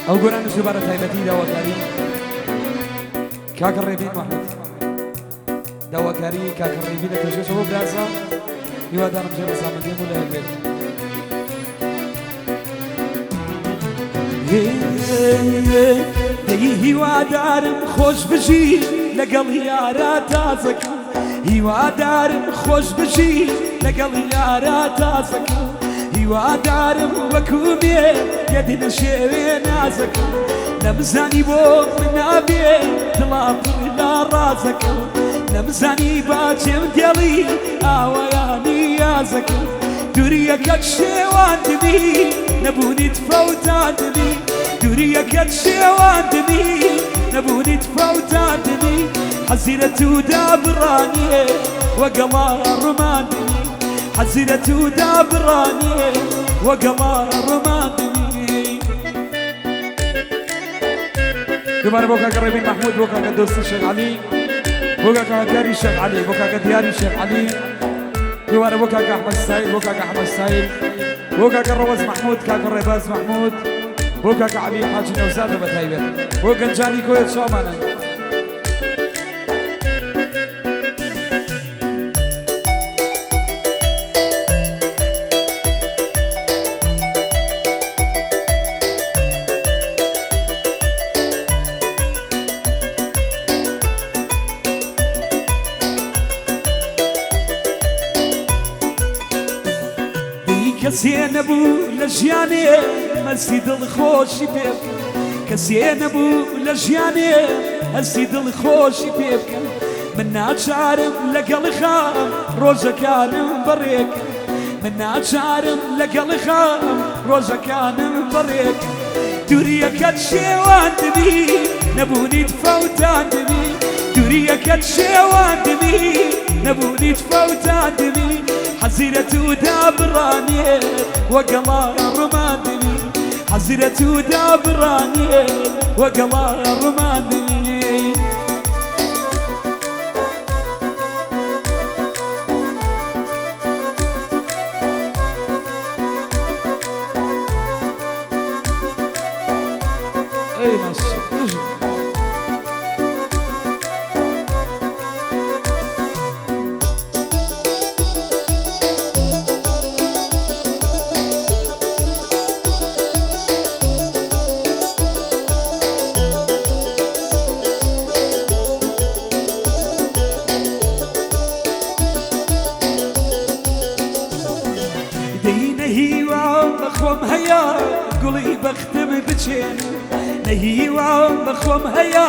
او قران زباره تايبتي دواكاري كاك الريبين محمود دواكاري كاك الريبين تجلس هو براسا يوادر مجرد سامدين ولا البيت هیوادارم خوش بشی لەگەڵ یارە تازەکە هیوادارم خوش بشی لەگەڵ یارە تازەکە هیوادارم وەکومێ یەدنە شێوێ نازەکە نەمزانی بۆ من نابێ دڵا پڕ لە ڕازەکە نەمزانی باچێم دێڵی ئاوەیانی یازەکە دووریەکەت شێواندمی نەبوونیت فەوتاندمی دووریەکەت شێواندمی نەبوونیت فەوتاندمی حەزیرەت و دابڕانیێ وەگەڵا ڕماندمی حەزیرەت و دابڕانیێ وەگەڵا ڕماندمی دوباره بۆ کاکە ڕێبین مەحموود بۆ کاکە دۆستی شێخ عەلی بۆ کاکە دیاری شێخ عەلی بۆ کاکە دیاری شێخ عەلی دوباره بۆ کاکە ئەحمەد سایل بۆ کاکە ئەحمەد سایل بۆ کاکە ڕەوەز مەحموود کاکە ڕێباز مەحموود بۆ کاکە عەلی حاجی نەوزادە بەتایبەت بۆ گەنجانی کۆیەت شامانە کەسێ نەبوو لە ژیانێ مەستی دڵخۆشی پێ بکە کەسێ نەبوو لە ژیانێ هەستی دڵخۆشی پێ بکە من ناچارم لەگەڵی خام ڕۆژەکانم بەڕێکە من ناچارم لەگەڵی خام ڕۆژەکانم بەڕێکە دووریەکەت شێواندمی نەبوونیت فەوتاندمی دووریەکەت شێواندمی نەبوونیت فەوتاندمی حەزیرەت و دابڕانیێ وەگەڵا ڕماندمی حەزیرەت و دابڕانیێ وەگەڵا ڕماندمی ئەی ماشە بەخۆم هەیە گوڵی بەختم بچێن نەهیوام بەخۆم هەیە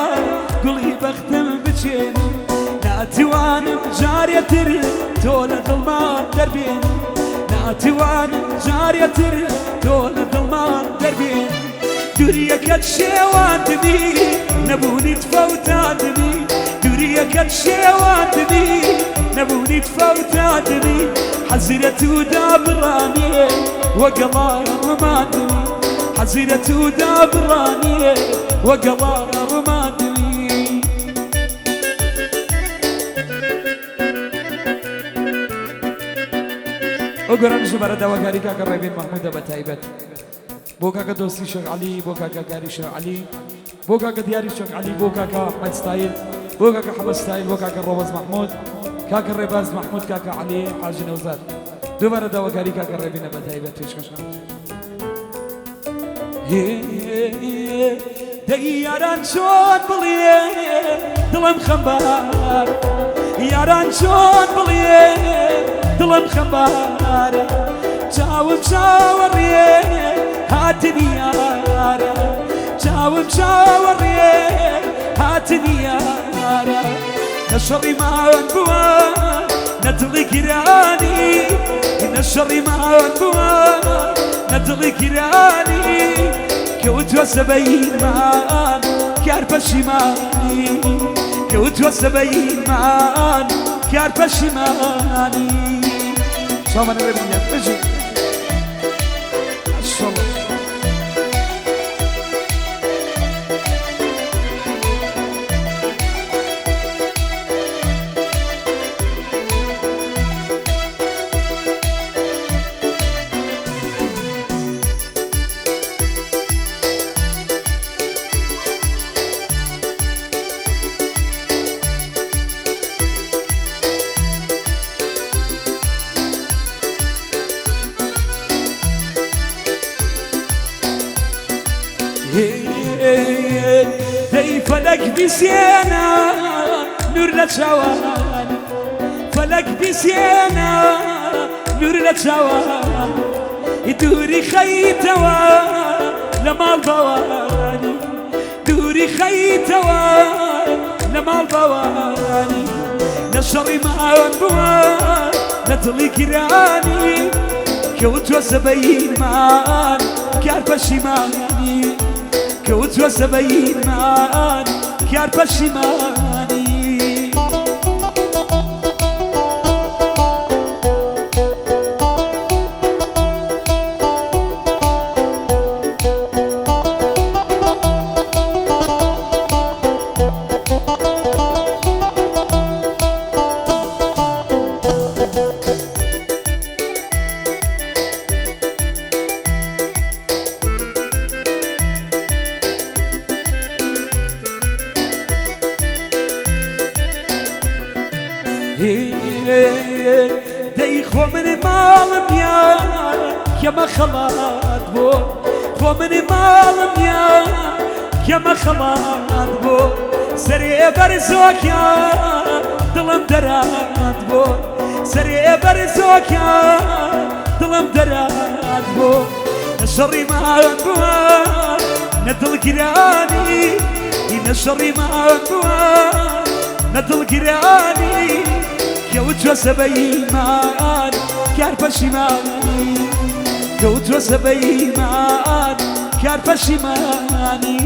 گوڵی بەختم بچێن ناتوانم جارێتر تۆ لە دڵمان دەربێن ناتوانم جارێتر تۆ لە دڵمان دەربێن دووریەکەت شێواندمی نەبوونیت فەوتاندمی دووریەکەت شێواندمی نەبوونیت فەوتاندمی حەزیرەت و دابڕانیێ وەگەڵا ڕماندمی حەزیرەت و دابڕانیێ وەگەڵا ڕماندمی ئەو گەران ژمارە داواکاری کاکە ڕێبین مەحموودە بەتایبەت بۆ کاکە دۆستی شێخ عەلی بۆ کاکە گاری شێخ عەلی بۆ کاکە دیاری شێخ عەلی بۆ کاکە ئەحمەد ستایل بۆ کاکە حەبەس ستایل بۆ کاکە ڕەوەز مەحموود کاکە ڕێباز مەحموود کاکە عەلی حاجی نەوزاد دوباره داواکاری کاکە ڕێبینە بەتایبەت پێشکەشە دەی یاران چۆن بڵێ دڵم خەمبار یاران چۆن بڵێ دڵم خەمبارە چاوم چاوەڕێ هاتنی یارە چاوم چاوەڕێ هاتنی یارە نەشەڕی مان بووە نەدڵی گرانی نەشەڕی مان بووە نەدڵی گرانی کەوتوە سەبەیمان کار پەشیمانی کەوتوە سەبەیمان کار پەشیمانی شامانە ببینە بژی دي فلك بسينا نور لتشوان فلك بسينا نور لتشوان دوري خيتوا لما البواني دوري خيتوا لما البواني نشري مع البوان نطلي كراني كوت وسبعين مان كار بشيماني كوت وسبعين مان كار بشيماني دي خو من مال يا ما خلات بو خو من مال يا ما خلات بو سري برزوك يا دلم درات بو سري برزوك يا دلم درات بو نشري ما بو ندل كراني نشري ما بو ندل كراني كوت وسبعين مان كار بشيماني كوت وسبعين مان كار بشيماني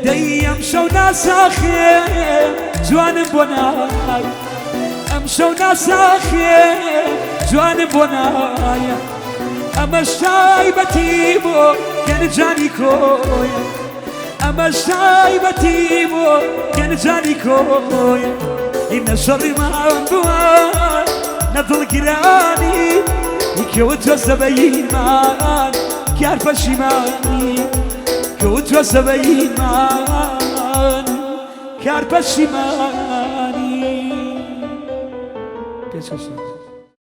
دي امشوا ناس اخير جوان بوناي امشوا ناس اخير جوان بوناي اما الشايبتي بو كان جاني كويا اما الشايبتي بو كان جاني كويا ان الشر ما بوان نضل كراني يكوت وسبعين مان كار بشيماني كوت وسبعين مان كار بشيماني